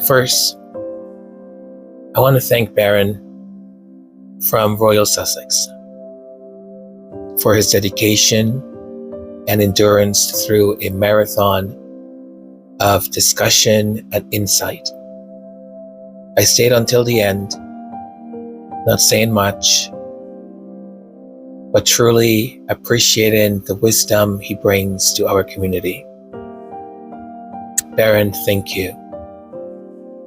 First, I want to thank Baron from Royal Sussex for his dedication and endurance through a marathon of discussion and insight. I stayed until the end, not saying much, but truly appreciating the wisdom he brings to our community. Baron, thank you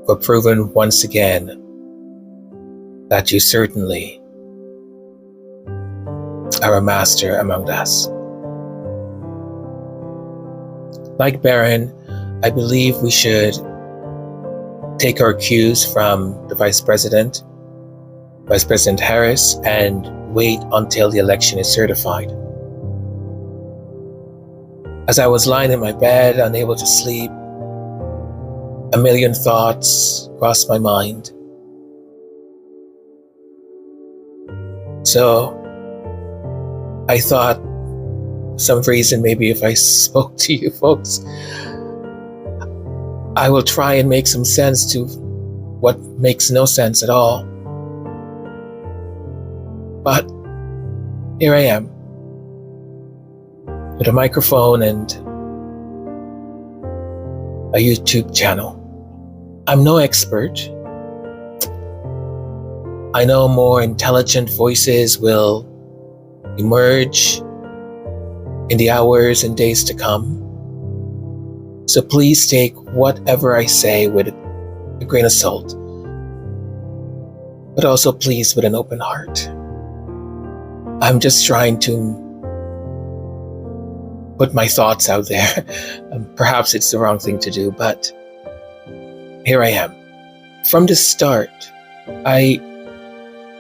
for proving once again that you certainly are a master among us. Like Baron, I believe we should take our cues from the Vice President Harris, and wait until the election is certified. As I was lying in my bed, unable to sleep, a million thoughts crossed my mind. So I thought, for some reason, maybe if I spoke to you folks, I will try and make some sense to what makes no sense at all. But here I am, with a microphone and a YouTube channel. I'm no expert. I know more intelligent voices will emerge in the hours and days to come. So please take whatever I say with a grain of salt, but also please with an open heart. I'm just trying to put my thoughts out there. Perhaps it's the wrong thing to do, but here I am. From the start, I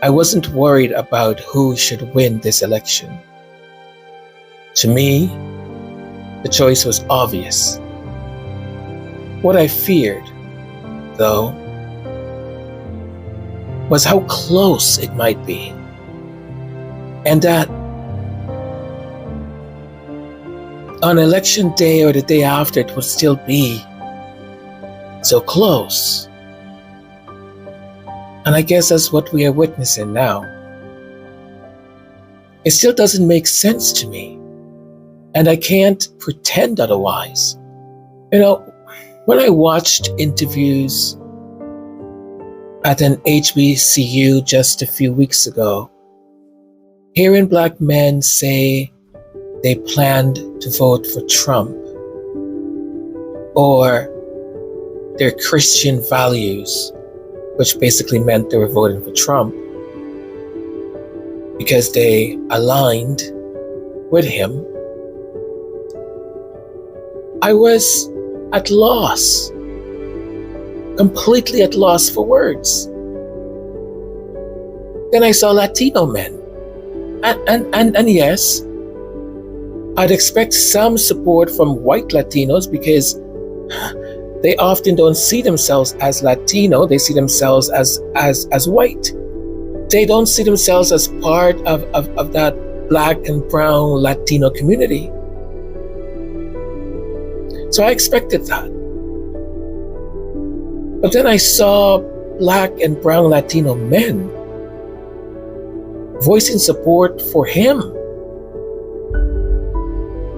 wasn't worried about who should win this election. To me, the choice was obvious. What I feared, though, was how close it might be. And that on election day or the day after, it would still be so close. And I guess that's what we are witnessing now. It still doesn't make sense to me. And I can't pretend otherwise. You know, when I watched interviews at an HBCU just a few weeks ago, hearing Black men say they planned to vote for Trump, or their Christian values, which basically meant they were voting for Trump because they aligned with him, I was at loss, completely at loss for words. Then I saw Latino men. And yes, I'd expect some support from white Latinos because they often don't see themselves as Latino, they see themselves as white. They don't see themselves as part of that Black and brown Latino community. So I expected that. But then I saw Black and brown Latino men voicing support for him.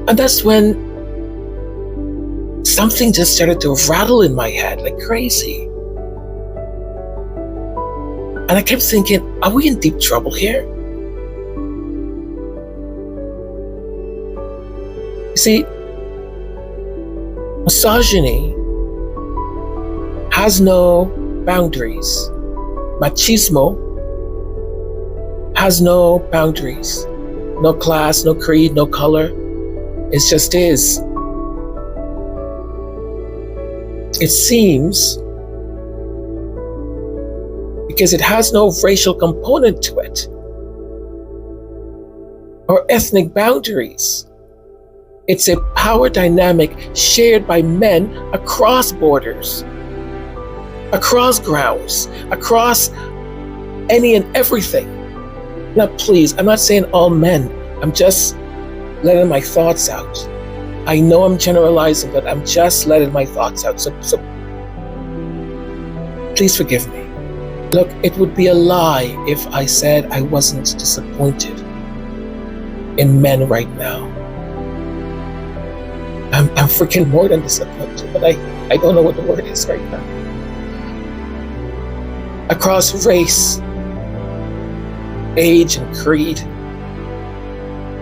And that's when something just started to rattle in my head like crazy. And I kept thinking, are we in deep trouble here? You see, misogyny has no boundaries. Machismo has no boundaries. No class, no creed, no color. It just is. It seems, because it has no racial component to it, or ethnic boundaries. It's a power dynamic shared by men across borders, across grounds, across any and everything. Now, please, I'm not saying all men. I'm just letting my thoughts out. I know I'm generalizing, but I'm just letting my thoughts out. So Please forgive me. Look, it would be a lie if I said I wasn't disappointed in men right now. I'm freaking more than disappointed, but I don't know what the word is right now. Across race, age, and creed,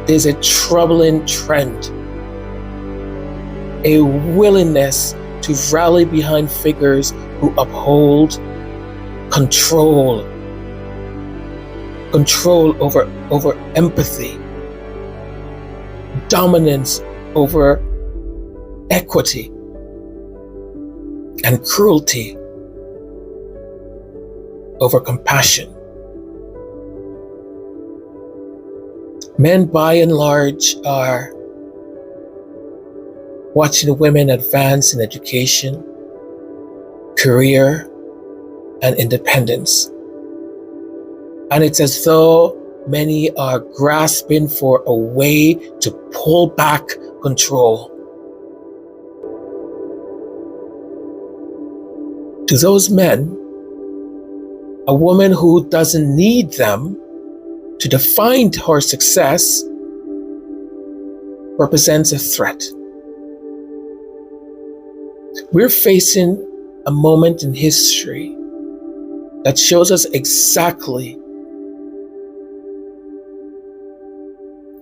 there's a troubling trend, a willingness to rally behind figures who uphold control over empathy, dominance over equity, and cruelty over compassion. Men, by and large, are watching women advance in education, career, and independence. And it's as though many are grasping for a way to pull back control. To those men, a woman who doesn't need them to define her success represents a threat. We're facing a moment in history that shows us exactly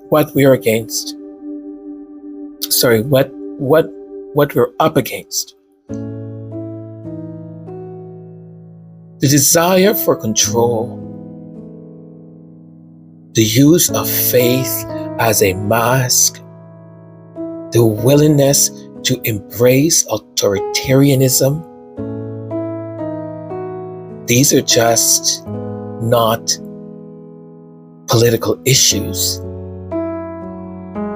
what we are against. Sorry, what we're up against. The desire for control, the use of faith as a mask, the willingness to embrace authoritarianism. These are just not political issues.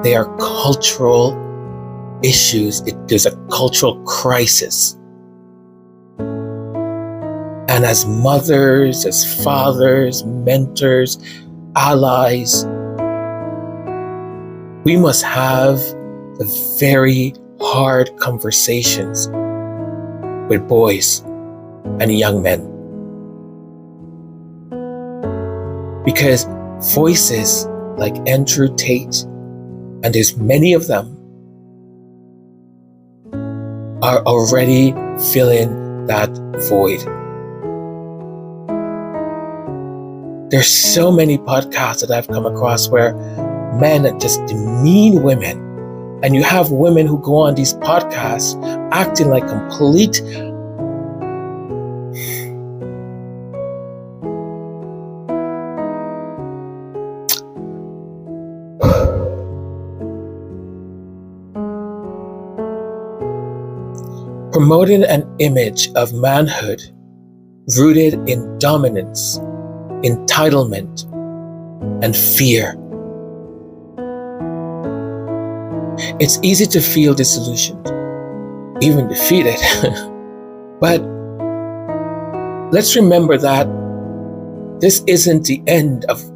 They are cultural issues. There's a cultural crisis. And as mothers, as fathers, mentors, allies, we must have the very hard conversations with boys and young men. Because voices like Andrew Tate, and there's many of them, are already filling that void. There's so many podcasts that I've come across where men just demean women. And you have women who go on these podcasts acting like complete promoting an image of manhood rooted in dominance, entitlement, and fear. It's easy to feel disillusioned, even defeated. But let's remember that this isn't the end of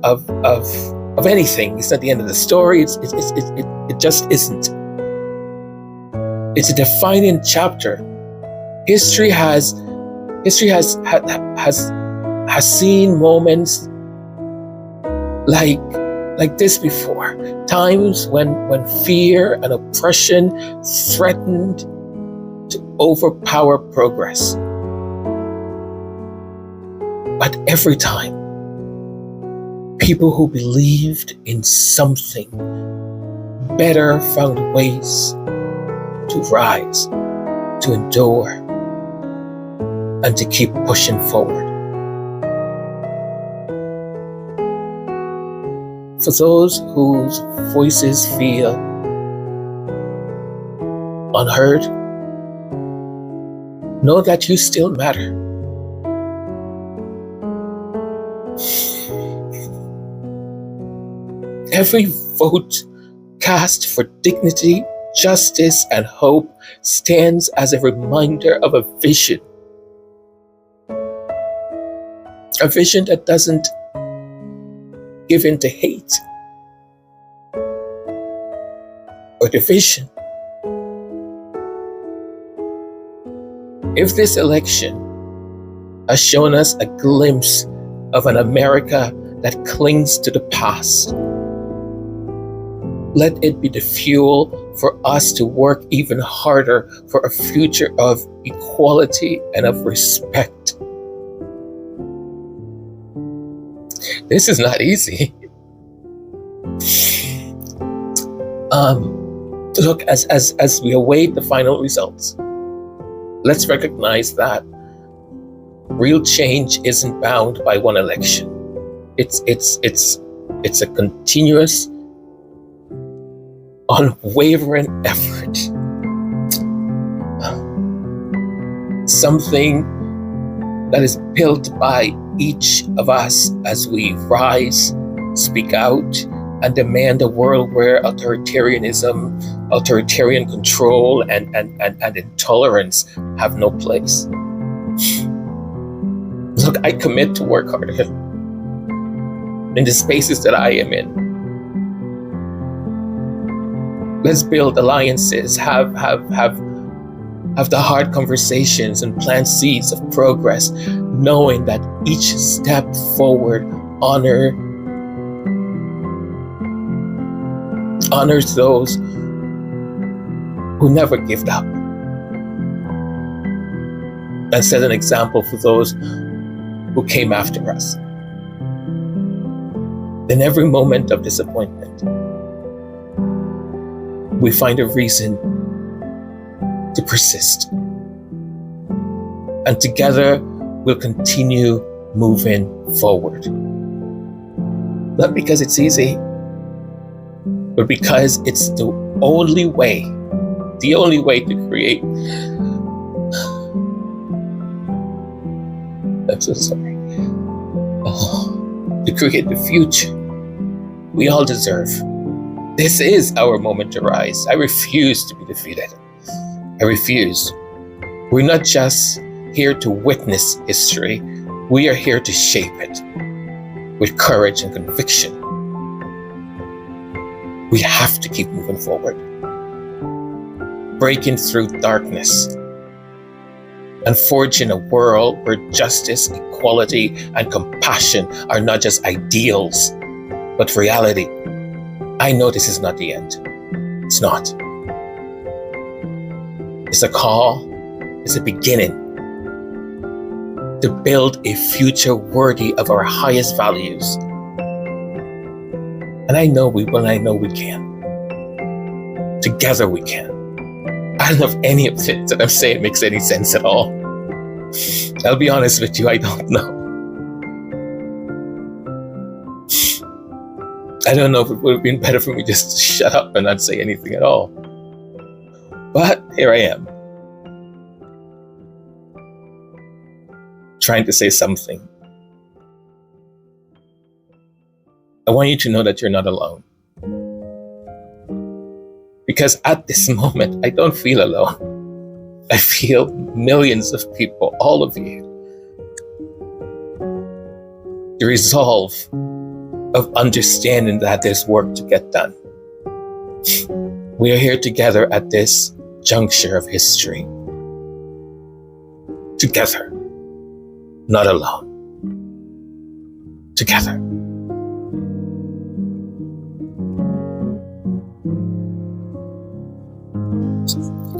anything. It's not the end of the story. It just isn't. It's a defining chapter. History has seen moments like this before. Times when fear and oppression threatened to overpower progress. But every time, people who believed in something better found ways to rise, to endure, and to keep pushing forward. For those whose voices feel unheard, know that you still matter. Every vote cast for dignity, justice, and hope stands as a reminder of a vision. A vision that doesn't give in to hate or division. If this election has shown us a glimpse of an America that clings to the past. Let it be the fuel for us to work even harder for a future of equality and of respect. This is not easy. Look, as we await the final results, let's recognize that real change isn't bound by one election. It's a continuous, unwavering effort. Something that is built by each of us as we rise, speak out, and demand a world where authoritarianism, authoritarian control, and intolerance have no place. Look, I commit to work harder in the spaces that I am in. Let's build alliances, have the hard conversations, and plant seeds of progress, knowing that each step forward honors those who never give up, and set an example for those who came after us. In every moment of disappointment, we find a reason to persist. And together, we'll continue moving forward. Not because it's easy, but because it's the only way to create. I'm so sorry. To create the future we all deserve. This is our moment to rise. I refuse to be defeated. I refuse. We're not just here to witness history. We are here to shape it with courage and conviction. We have to keep moving forward, breaking through darkness and forging a world where justice, equality, and compassion are not just ideals, but reality. I know this is not the end. It's not. It's a call, it's a beginning to build a future worthy of our highest values. And I know we will, and I know we can. Together we can. I don't know if any of it that I'm saying makes any sense at all. I'll be honest with you, I don't know. I don't know if it would have been better for me just to shut up and not say anything at all. But here I am, trying to say something. I want you to know that you're not alone. Because at this moment, I don't feel alone. I feel millions of people, all of you. The resolve of understanding that there's work to get done. We are here together at this juncture of history. Together, not alone. Together.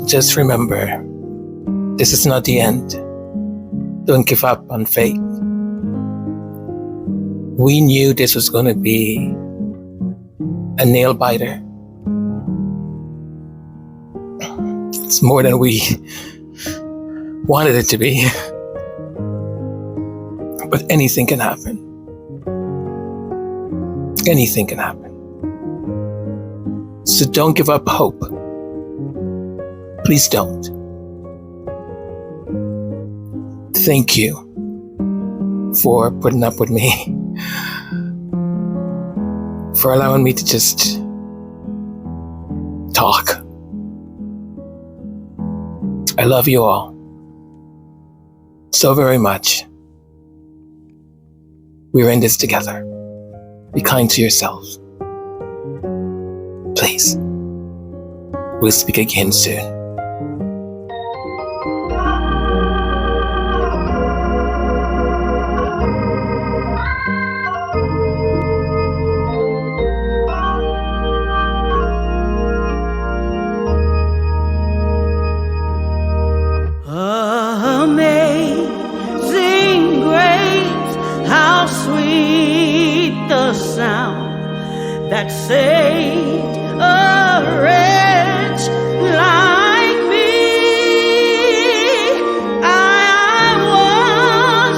Just remember, this is not the end. Don't give up on faith. We knew this was going to be a nail biter. It's more than we wanted it to be. But anything can happen. Anything can happen. So don't give up hope. Please don't. Thank you for putting up with me, for allowing me to just talk. I love you all so very much. We're in this together. Be kind to yourselves. Please. We'll speak again soon. saved a wretch like me. I was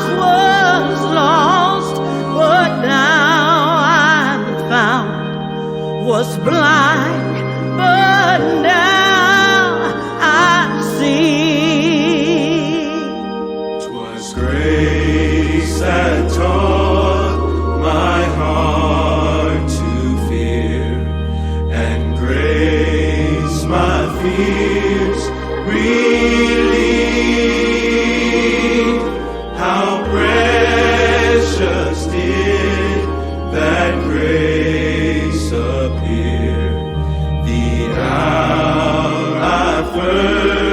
lost, but now I'm found, was blind, but now I see. 'Twas grace that taught my heart to fear, and grace my fears relieved. How precious did that grace appear, the hour I first